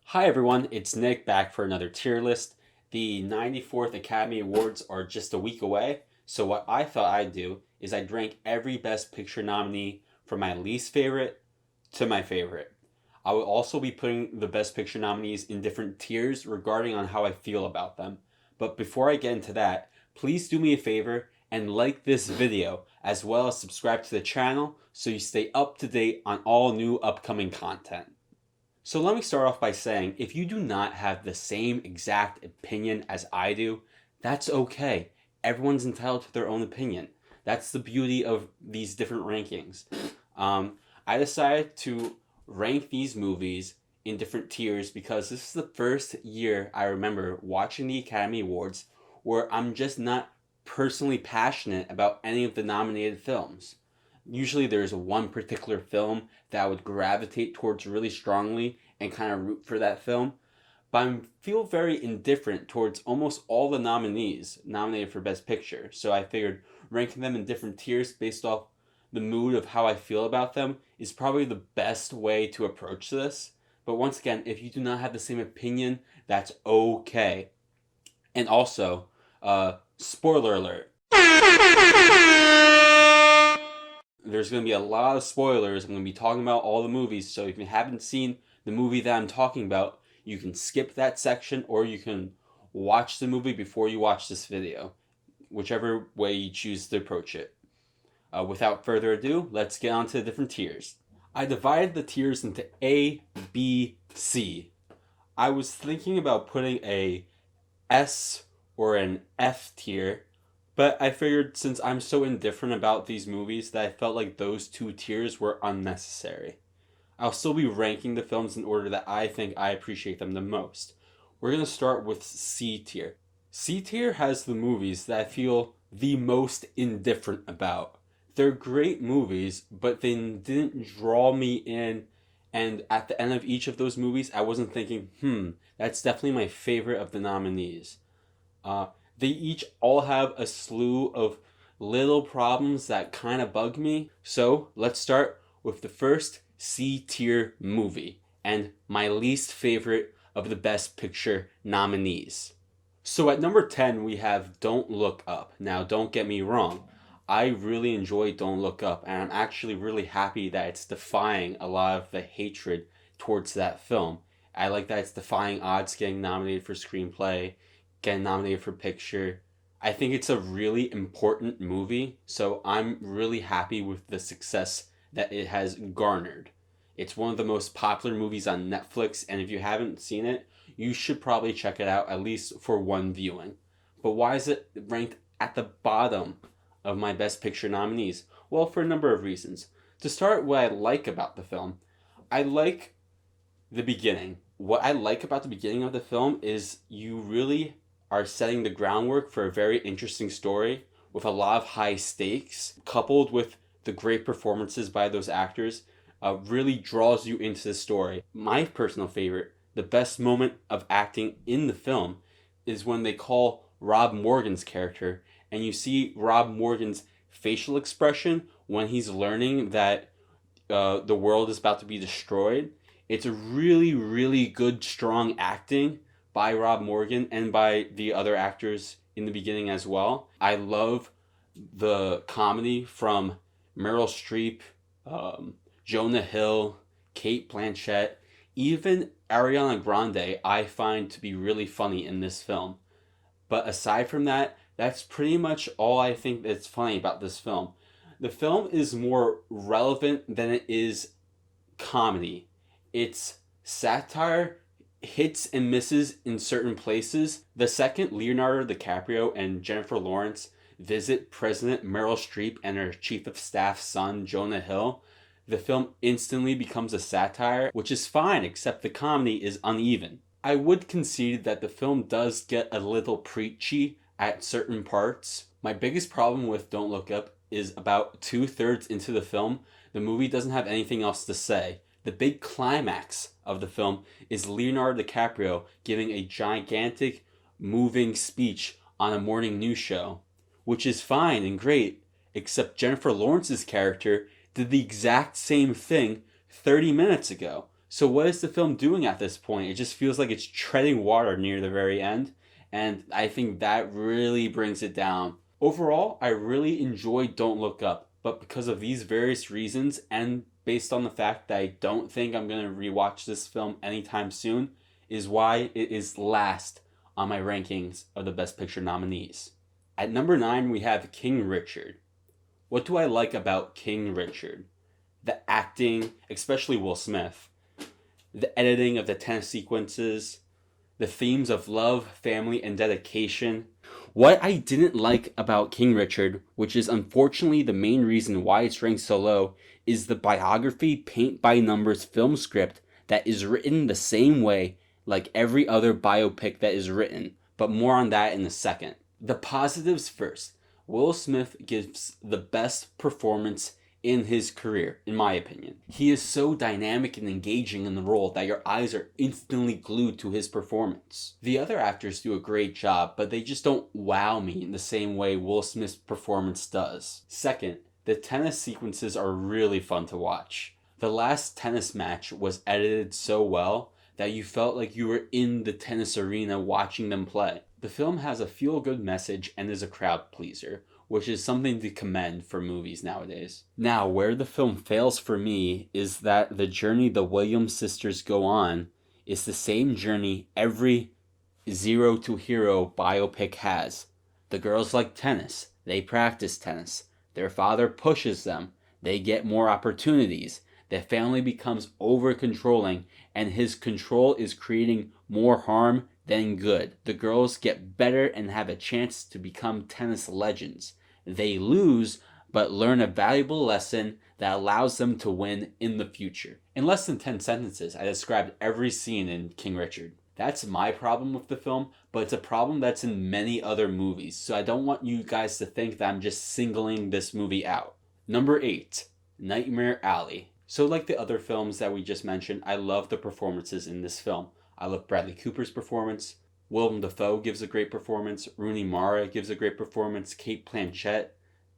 Hi everyone, it's Nick back for another tier list. The 94th Academy Awards are just a week away, so what I thought I'd do is I'd rank every Best Picture nominee from my least favorite to my favorite. I will also be putting the Best Picture nominees in different tiers regarding on how I feel about them. But before I get into that, please do me a favor and like this video as well as subscribe to the channel so you stay up to date on all new upcoming content. So let me start off by saying, if you do not have the same exact opinion as I do, that's okay. Everyone's entitled to their own opinion. That's the beauty of these different rankings. I decided to rank these movies in different tiers because this is the first year I remember watching the Academy Awards where I'm just not personally passionate about any of the nominated films. Usually there's one particular film that I would gravitate towards really strongly and kind of root for that film. But I feel very indifferent towards almost all the nominees nominated for Best Picture. So I figured ranking them in different tiers based off the mood of how I feel about them is probably the best way to approach this. But once again, if you do not have the same opinion, that's okay. And also, spoiler alert. There's going to be a lot of spoilers. I'm going to be talking about all the movies, so if you haven't seen the movie that I'm talking about, you can skip that section or you can watch the movie before you watch this video, whichever way you choose to approach it. Without further ado, let's get on to the different tiers. I divided the tiers into A, B, C. I was thinking about putting a S or an F tier, but I figured since I'm so indifferent about these movies that I felt like those two tiers were unnecessary. I'll still be ranking the films in order that I think I appreciate them the most. We're going to start with C tier. C tier has the movies that I feel the most indifferent about. They're great movies, but they didn't draw me in, and at the end of each of those movies, I wasn't thinking, that's definitely my favorite of the nominees. They each all have a slew of little problems that kind of bug me. So let's start with the first C tier movie and my least favorite of the Best Picture nominees. So at number 10, we have Don't Look Up. Now, don't get me wrong. I really enjoy Don't Look Up, and I'm actually really happy that it's defying a lot of the hatred towards that film. I like that it's defying odds getting nominated for screenplay, getting nominated for picture. I think it's a really important movie, so I'm really happy with the success that it has garnered. It's one of the most popular movies on Netflix, and if you haven't seen it, you should probably check it out at least for one viewing. But why is it ranked at the bottom of my Best Picture nominees? Well, for a number of reasons. To start, what I like about the film, I like the beginning. What I like about the beginning of the film is you really are setting the groundwork for a very interesting story with a lot of high stakes, coupled with the great performances by those actors, really draws you into the story. My personal favorite, the best moment of acting in the film, is when they call Rob Morgan's character, and you see Rob Morgan's facial expression when he's learning that the world is about to be destroyed. It's a really, really good, strong acting by Rob Morgan and by the other actors in the beginning as well. I love the comedy from Meryl Streep, Jonah Hill, Kate Blanchett, even Ariana Grande I find to be really funny in this film. But aside from that, that's pretty much all I think that's funny about this film. The film is more relevant than it is comedy. Its satire hits and misses in certain places. The second Leonardo DiCaprio and Jennifer Lawrence visit President Meryl Streep and her chief of staff son, Jonah Hill, the film instantly becomes a satire, which is fine, except the comedy is uneven. I would concede that the film does get a little preachy at certain parts. My biggest problem with Don't Look Up is about 2/3 into the film, the movie doesn't have anything else to say. The big climax of the film is Leonardo DiCaprio giving a gigantic, moving speech on a morning news show, which is fine and great, except Jennifer Lawrence's character did the exact same thing 30 minutes ago. So what is the film doing at this point? It just feels like it's treading water near the very end, and I think that really brings it down. Overall, I really enjoyed Don't Look Up, but because of these various reasons and based on the fact that I don't think I'm going to rewatch this film anytime soon, is why it is last on my rankings of the Best Picture nominees. At number 9, we have King Richard. What do I like about King Richard? The acting, especially Will Smith, the editing of the tennis sequences, the themes of love, family, and dedication. What I didn't like about King Richard, which is unfortunately the main reason why it's ranked so low, is the biography paint-by-numbers film script that is written the same way like every other biopic that is written, but more on that in a second. The positives first. Will Smith gives the best performance in his career, in my opinion. He is so dynamic and engaging in the role that your eyes are instantly glued to his performance. The other actors do a great job, but they just don't wow me in the same way Will Smith's performance does. Second, the tennis sequences are really fun to watch. The last tennis match was edited so well that you felt like you were in the tennis arena watching them play. The film has a feel-good message and is a crowd pleaser, which is something to commend for movies nowadays. Now, where the film fails for me is that the journey the Williams sisters go on is the same journey every Zero to Hero biopic has. The girls like tennis. They practice tennis. Their father pushes them. They get more opportunities. Their family becomes over-controlling, and his control is creating more harm than good. The girls get better and have a chance to become tennis legends. They lose, but learn a valuable lesson that allows them to win in the future. In less than 10 sentences, I described every scene in King Richard. That's my problem with the film, but it's a problem that's in many other movies, so I don't want you guys to think that I'm just singling this movie out. Number 8, Nightmare Alley. So like the other films that we just mentioned, I love the performances in this film. I love Bradley Cooper's performance. Willem Dafoe gives a great performance. Rooney Mara gives a great performance. Cate Blanchett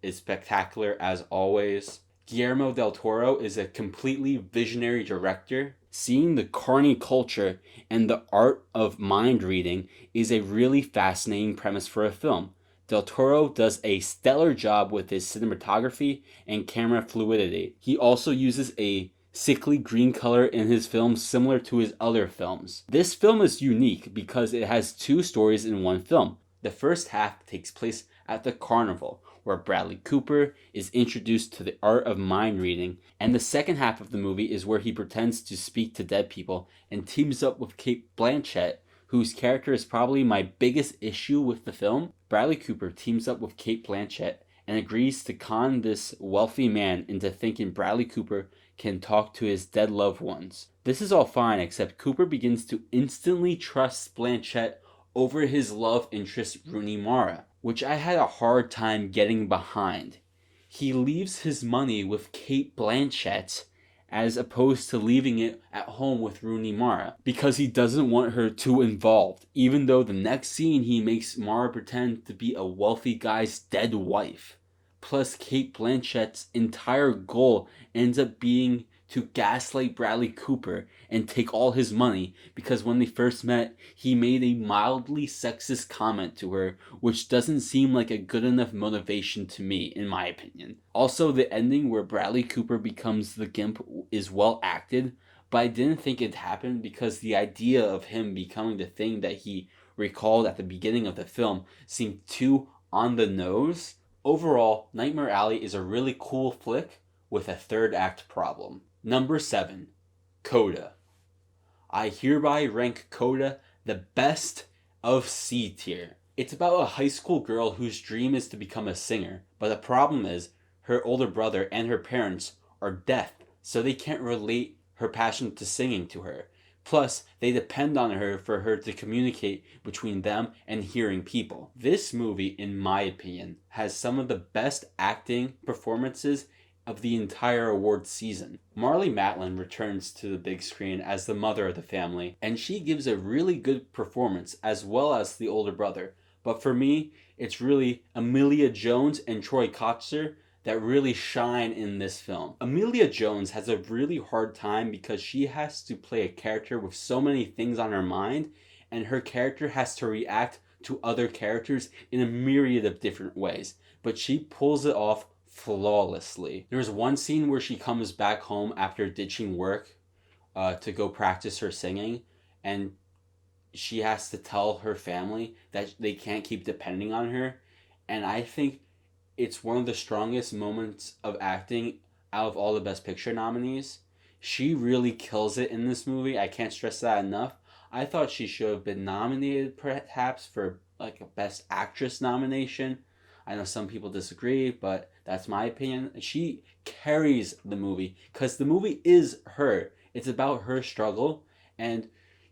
is spectacular as always. Guillermo del Toro is a completely visionary director. Seeing the carny culture and the art of mind reading is a really fascinating premise for a film. Del Toro does a stellar job with his cinematography and camera fluidity. He also uses a sickly green color in his films similar to his other films. This film is unique because it has two stories in one film. The first half takes place at the carnival, where Bradley Cooper is introduced to the art of mind reading, and the second half of the movie is where he pretends to speak to dead people and teams up with Cate Blanchett, whose character is probably my biggest issue with the film. Bradley Cooper teams up with Cate Blanchett and agrees to con this wealthy man into thinking Bradley Cooper can talk to his dead loved ones. This is all fine, except Cooper begins to instantly trust Blanchett over his love interest Rooney Mara, which I had a hard time getting behind. He leaves his money with Cate Blanchett as opposed to leaving it at home with Rooney Mara because he doesn't want her too involved, even though the next scene he makes Mara pretend to be a wealthy guy's dead wife. Plus, Cate Blanchett's entire goal ends up being to gaslight Bradley Cooper and take all his money because when they first met, he made a mildly sexist comment to her, which doesn't seem like a good enough motivation to me, in my opinion. Also, the ending where Bradley Cooper becomes the Gimp is well acted, but I didn't think it happened because the idea of him becoming the thing that he recalled at the beginning of the film seemed too on the nose. Overall, Nightmare Alley is a really cool flick with a third act problem. Number 7, Coda. I hereby rank Coda the best of C tier. It's about a high school girl whose dream is to become a singer, but the problem is her older brother and her parents are deaf, so they can't relate her passion to singing to her. Plus, they depend on her for her to communicate between them and hearing people. This movie, in my opinion, has some of the best acting performances of the entire award season. Marlee Matlin returns to the big screen as the mother of the family, and she gives a really good performance as well as the older brother. But for me, it's really Emilia Jones and Troy Kotsur that really shine in this film. Emilia Jones has a really hard time because she has to play a character with so many things on her mind, and her character has to react to other characters in a myriad of different ways. But she pulls it off flawlessly. There's one scene where she comes back home after ditching work to go practice her singing, and she has to tell her family that they can't keep depending on her. And I think it's one of the strongest moments of acting out of all the Best Picture nominees. She really kills it in this movie. I can't stress that enough. I thought she should have been nominated perhaps for like a Best Actress nomination. I know some people disagree, but that's my opinion. She carries the movie because the movie is her. It's about her struggle, and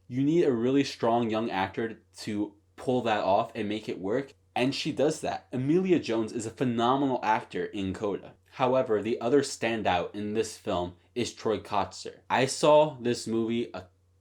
you need a really strong young actor to pull that off and make it work. And she does that. Emilia Jones is a phenomenal actor in Coda. However, the other standout in this film is Troy Kotsur. I saw this movie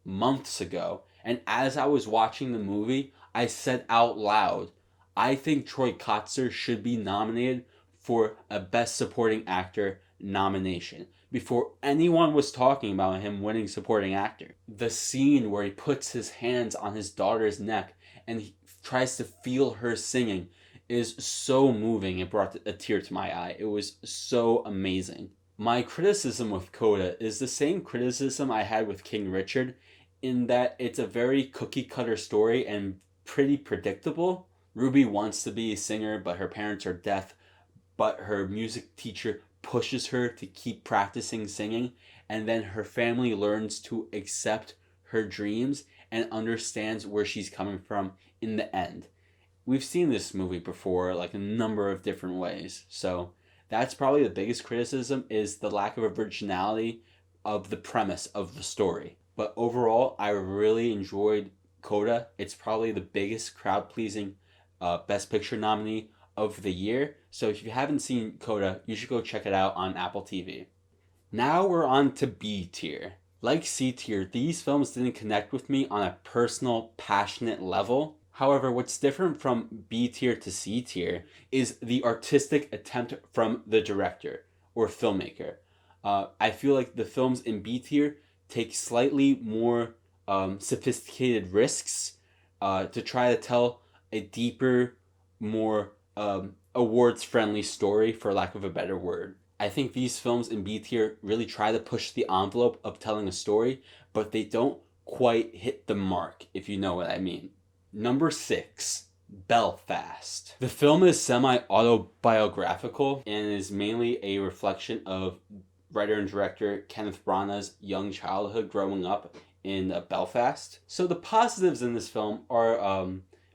months ago, and as I was watching the movie, I said out loud, I think Troy Kotsur should be nominated for a Best Supporting Actor nomination before anyone was talking about him winning supporting actor. The scene where he puts his hands on his daughter's neck and he tries to feel her singing is so moving. It brought a tear to my eye. It was so amazing. My criticism with Coda is the same criticism I had with King Richard, in that it's a very cookie cutter story and pretty predictable. Ruby wants to be a singer, but her parents are deaf, but her music teacher pushes her to keep practicing singing, and then her family learns to accept her dreams and understands where she's coming from in the end. We've seen this movie before, like a number of different ways, so that's probably the biggest criticism, is the lack of originality of the premise of the story. But overall, I really enjoyed Coda. It's probably the biggest crowd-pleasing Best Picture nominee of the year. So if you haven't seen Coda, you should go check it out on Apple TV. Now we're on to B tier. Like C tier, these films didn't connect with me on a personal, passionate level. However, what's different from B tier to C tier is the artistic attempt from the director or filmmaker. I feel like the films in B tier take slightly more sophisticated risks to try to tell a deeper, more awards-friendly story, for lack of a better word. I think these films in B tier really try to push the envelope of telling a story, but they don't quite hit the mark, if you know what I mean. Number 6, Belfast. The film is semi-autobiographical and is mainly a reflection of writer and director Kenneth Branagh's young childhood growing up in Belfast. So the positives in this film are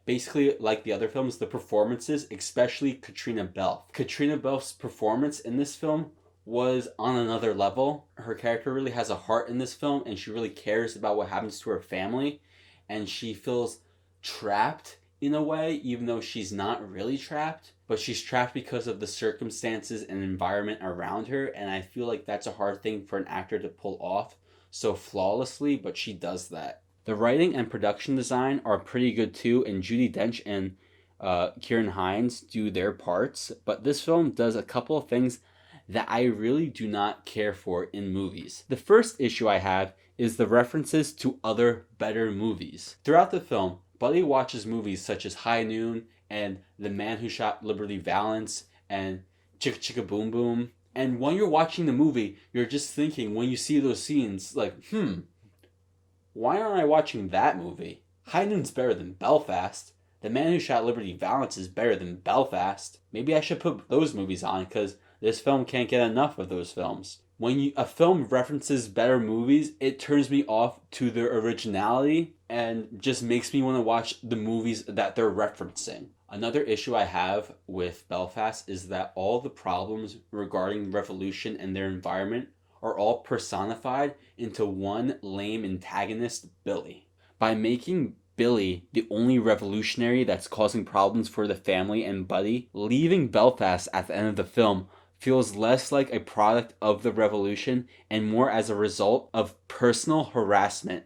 basically like the other films, the performances, especially Katrina Belf. Katrina Belf's performance in this film was on another level. Her character really has a heart in this film, and she really cares about what happens to her family, and she feels trapped in a way, even though she's not really trapped, but she's trapped because of the circumstances and environment around her, and I feel like that's a hard thing for an actor to pull off so flawlessly, but she does that. The writing and production design are pretty good too, and Judi Dench and Ciarán Hinds do their parts, but this film does a couple of things that I really do not care for in movies. The first issue I have is the references to other better movies. Throughout the film, Buddy watches movies such as High Noon and The Man Who Shot Liberty Valance and Chicka Chicka Boom Boom. And when you're watching the movie, you're just thinking, when you see those scenes, like, why aren't I watching that movie? High Noon's better than Belfast. The Man Who Shot Liberty Valance is better than Belfast. Maybe I should put those movies on, because this film can't get enough of those films. When a film references better movies, it turns me off to their originality and just makes me want to watch the movies that they're referencing. Another issue I have with Belfast is that all the problems regarding revolution and their environment are all personified into one lame antagonist, Billy. By making Billy the only revolutionary that's causing problems for the family and Buddy, leaving Belfast at the end of the film feels less like a product of the revolution and more as a result of personal harassment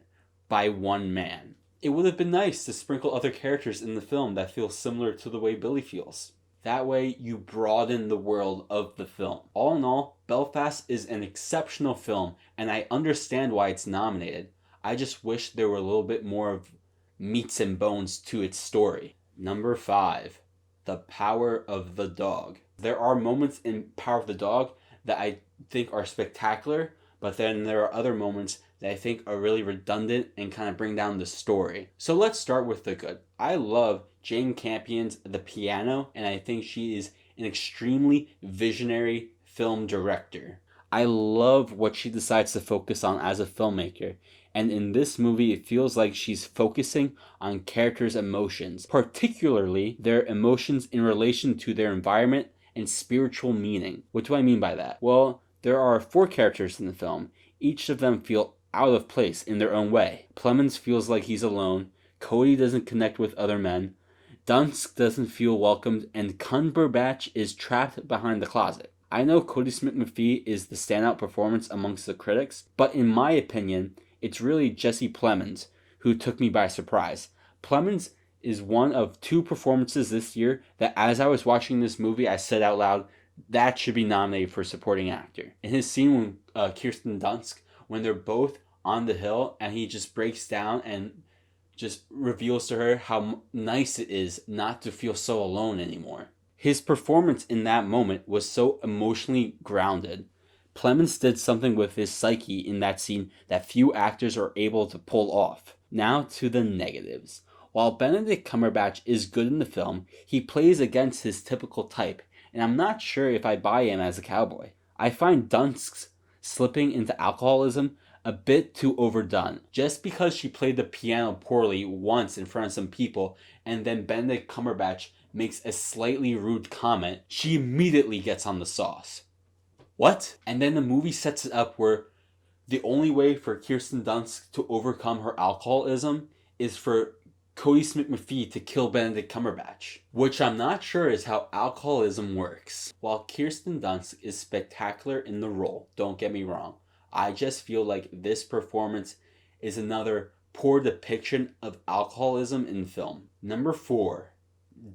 by one man. It would have been nice to sprinkle other characters in the film that feel similar to the way Billy feels. That way, you broaden the world of the film. All in all, Belfast is an exceptional film, and I understand why it's nominated. I just wish there were a little bit more of meats and bones to its story. Number 5, The Power of the Dog. There are moments in Power of the Dog that I think are spectacular, but then there are other moments that I think are really redundant and kind of bring down the story. So let's start with the good. I love Jane Campion's The Piano, and I think she is an extremely visionary film director. I love what she decides to focus on as a filmmaker, and in this movie it feels like she's focusing on characters' emotions, particularly their emotions in relation to their environment and spiritual meaning. What do I mean by that? Well, there are 4 characters in the film. Each of them feel out of place in their own way. Plemons feels like he's alone, Cody doesn't connect with other men, Dunst doesn't feel welcomed, and Cumberbatch is trapped behind the closet. I know Cody Smith-McPhee is the standout performance amongst the critics, but in my opinion, it's really Jesse Plemons who took me by surprise. Plemons is one of 2 performances this year that as I was watching this movie, I said out loud, that should be nominated for supporting actor. In his scene with Kirsten Dunst, when they're both on the hill and he just breaks down and just reveals to her how nice it is not to feel so alone anymore. His performance in that moment was so emotionally grounded. Plemons did something with his psyche in that scene that few actors are able to pull off. Now to the negatives. While Benedict Cumberbatch is good in the film, he plays against his typical type, and I'm not sure if I buy him as a cowboy. I find Dunst's slipping into alcoholism a bit too overdone. Just because she played the piano poorly once in front of some people, and then Benedict Cumberbatch makes a slightly rude comment, she immediately gets on the sauce. What? And then the movie sets it up where the only way for Kirsten Dunst to overcome her alcoholism is for Cody Smith-McPhee to kill Benedict Cumberbatch, which I'm not sure is how alcoholism works. While Kirsten Dunst is spectacular in the role, don't get me wrong, I just feel like this performance is another poor depiction of alcoholism in film. Number 4,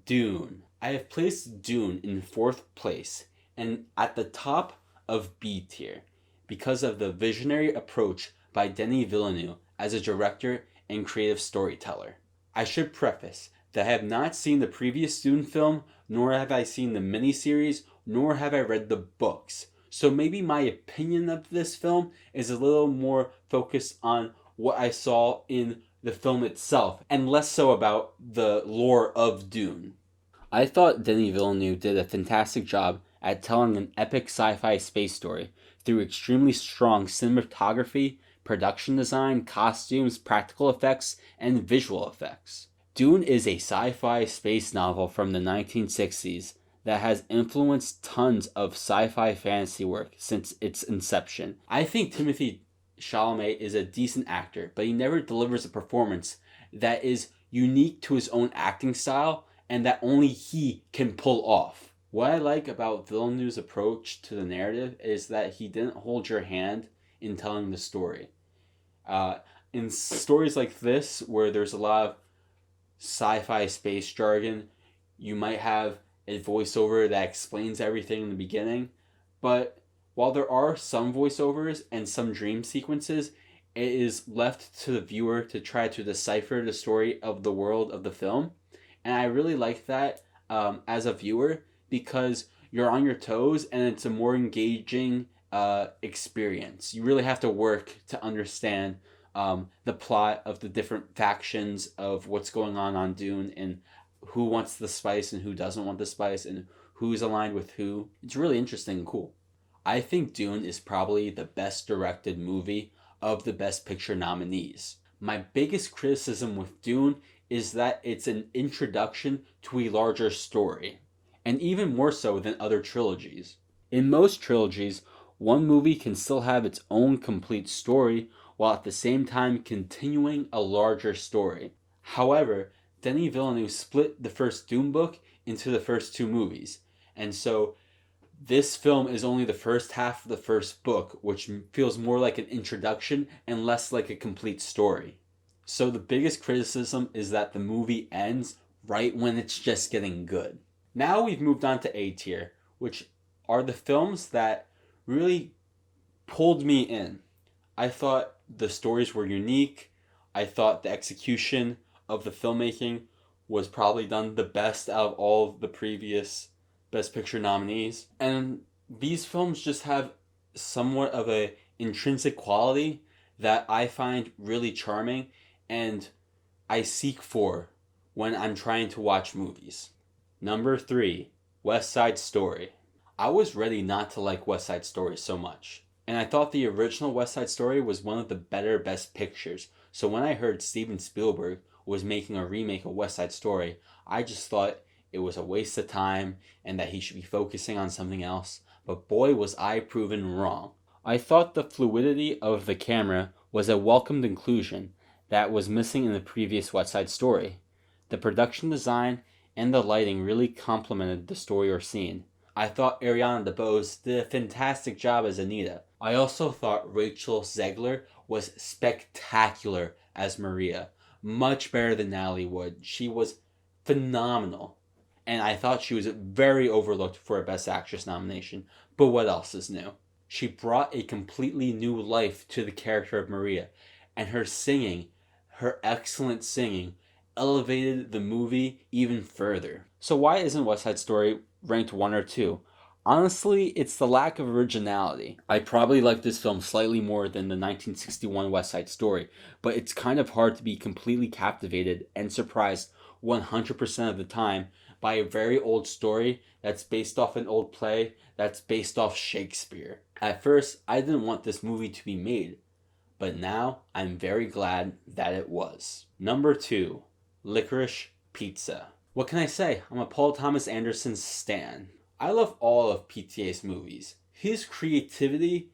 Dune. I have placed Dune in 4th place and at the top of B tier because of the visionary approach by Denis Villeneuve as a director and creative storyteller. I should preface that I have not seen the previous Dune film, nor have I seen the miniseries, nor have I read the books. So maybe my opinion of this film is a little more focused on what I saw in the film itself, and less so about the lore of Dune. I thought Denis Villeneuve did a fantastic job at telling an epic sci-fi space story through extremely strong cinematography, production design, costumes, practical effects, and visual effects. Dune is a sci-fi space novel from the 1960s that has influenced tons of sci-fi fantasy work since its inception. I think Timothée Chalamet is a decent actor, but he never delivers a performance that is unique to his own acting style and that only he can pull off. What I like about Villeneuve's approach to the narrative is that he didn't hold your hand in telling the story. In stories like this, where there's a lot of sci-fi space jargon, you might have a voiceover that explains everything in the beginning, but while there are some voiceovers and some dream sequences, it is left to the viewer to try to decipher the story of the world of the film. And I really like that as a viewer because you're on your toes and it's a more engaging experience. You really have to work to understand the plot of the different factions of what's going on Dune and who wants the spice and who doesn't want the spice and who's aligned with who. It's really interesting and cool. I think Dune is probably the best directed movie of the Best Picture nominees. My biggest criticism with Dune is that it's an introduction to a larger story, and even more so than other trilogies. In most trilogies, one movie can still have its own complete story while at the same time continuing a larger story. However, Denis Villeneuve split the first Dune book into the first 2 movies, and so this film is only the first half of the first book, which feels more like an introduction and less like a complete story. So the biggest criticism is that the movie ends right when it's just getting good. Now we've moved on to A tier, which are the films that really pulled me in. I thought the stories were unique. I thought the execution of the filmmaking was probably done the best out of all of the previous Best Picture nominees. And these films just have somewhat of a intrinsic quality that I find really charming and I seek for when I'm trying to watch movies. Number 3, West Side Story. I was ready not to like West Side Story so much. And I thought the original West Side Story was one of the better Best Pictures. So when I heard Steven Spielberg was making a remake of West Side Story, I just thought it was a waste of time and that he should be focusing on something else. But boy, was I proven wrong. I thought the fluidity of the camera was a welcomed inclusion that was missing in the previous West Side Story. The production design and the lighting really complemented the story or scene. I thought Ariana DeBose did a fantastic job as Anita. I also thought Rachel Zegler was spectacular as Maria. Much better than Natalie Wood. She was phenomenal. And I thought she was very overlooked for a Best Actress nomination. But what else is new? She brought a completely new life to the character of Maria. And her singing, her excellent singing, elevated the movie even further. So why isn't West Side Story ranked 1 or 2? Honestly, it's the lack of originality. I probably like this film slightly more than the 1961 West Side Story, but it's kind of hard to be completely captivated and surprised 100% of the time by a very old story that's based off an old play that's based off Shakespeare. At first, I didn't want this movie to be made, but now I'm very glad that it was. Number 2, Licorice Pizza. What can I say? I'm a Paul Thomas Anderson stan. I love all of PTA's movies. His creativity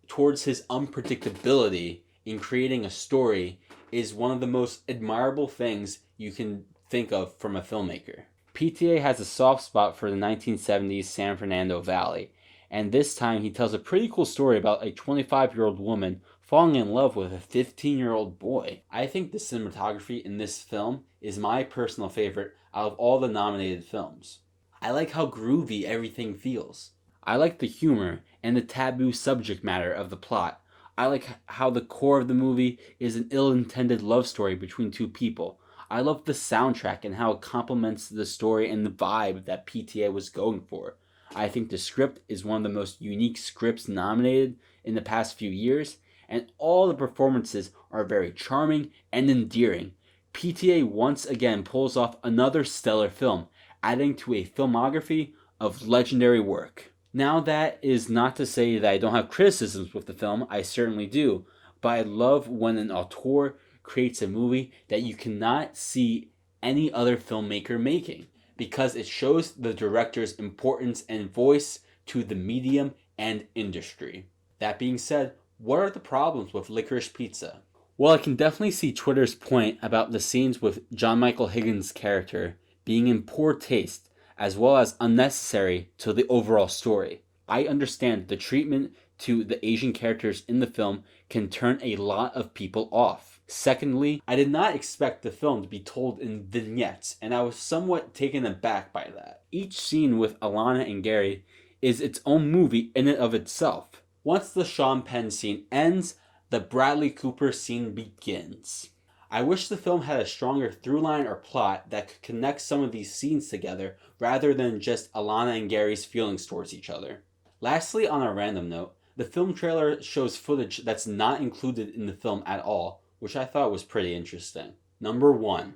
towards his unpredictability in creating a story is one of the most admirable things you can think of from a filmmaker. PTA has a soft spot for the 1970s San Fernando Valley, and this time he tells a pretty cool story about a 25-year-old woman falling in love with a 15-year-old boy. I think the cinematography in this film is my personal favorite out of all the nominated films. I like how groovy everything feels. I like the humor and the taboo subject matter of the plot. I like how the core of the movie is an ill-intended love story between two people. I love the soundtrack and how it complements the story and the vibe that PTA was going for. I think the script is one of the most unique scripts nominated in the past few years, and all the performances are very charming and endearing. PTA once again pulls off another stellar film, adding to a filmography of legendary work. Now, that is not to say that I don't have criticisms with the film, I certainly do, but I love when an auteur creates a movie that you cannot see any other filmmaker making, because it shows the director's importance and voice to the medium and industry. That being said, what are the problems with Licorice Pizza? Well, I can definitely see Twitter's point about the scenes with John Michael Higgins' character being in poor taste, as well as unnecessary to the overall story. I understand the treatment to the Asian characters in the film can turn a lot of people off. Secondly, I did not expect the film to be told in vignettes, and I was somewhat taken aback by that. Each scene with Alana and Gary is its own movie in and of itself. Once the Sean Penn scene ends, the Bradley Cooper scene begins. I wish the film had a stronger through line or plot that could connect some of these scenes together rather than just Alana and Gary's feelings towards each other. Lastly, on a random note, the film trailer shows footage that's not included in the film at all, which I thought was pretty interesting. Number 1,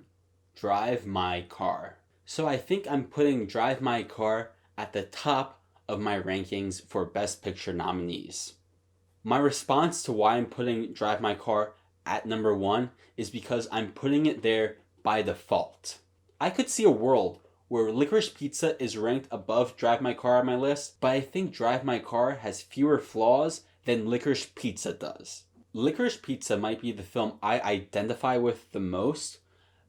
Drive My Car. So I think I'm putting Drive My Car at the top of my rankings for Best Picture nominees. My response to why I'm putting Drive My Car at number 1 is because I'm putting it there by default. I could see a world where Licorice Pizza is ranked above Drive My Car on my list, but I think Drive My Car has fewer flaws than Licorice Pizza does. Licorice Pizza might be the film I identify with the most,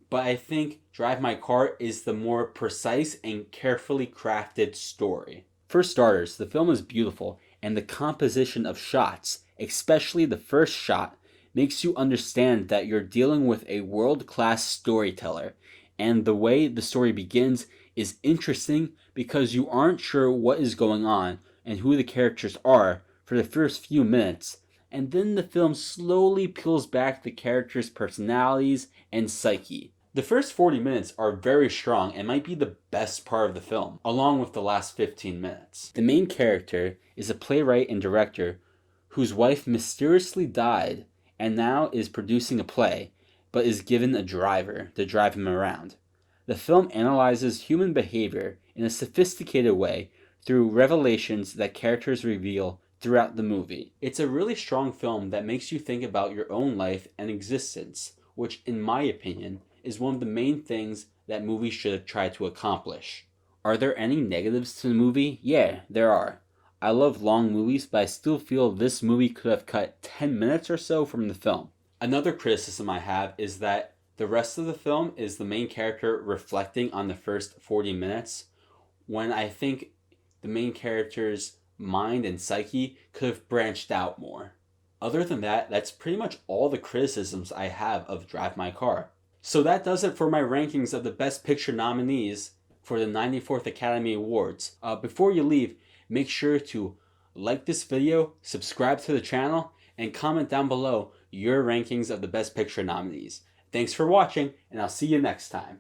but I think Drive My Car is the more precise and carefully crafted story. For starters, the film is beautiful, and the composition of shots, especially the first shot, makes you understand that you're dealing with a world-class storyteller, and the way the story begins is interesting because you aren't sure what is going on and who the characters are for the first few minutes, and then the film slowly peels back the characters' personalities and psyche. The first 40 minutes are very strong and might be the best part of the film, along with the last 15 minutes. The main character is a playwright and director whose wife mysteriously died and now is producing a play, but is given a driver to drive him around. The film analyzes human behavior in a sophisticated way through revelations that characters reveal throughout the movie. It's a really strong film that makes you think about your own life and existence, which, in my opinion, is one of the main things that movies should try to accomplish. Are there any negatives to the movie? Yeah, there are. I love long movies, but I still feel this movie could have cut 10 minutes or so from the film. Another criticism I have is that the rest of the film is the main character reflecting on the first 40 minutes, when I think the main character's mind and psyche could have branched out more. Other than that, that's pretty much all the criticisms I have of Drive My Car. So that does it for my rankings of the Best Picture nominees for the 94th Academy Awards. Before you leave, make sure to like this video, subscribe to the channel, and comment down below your rankings of the Best Picture nominees. Thanks for watching, and I'll see you next time.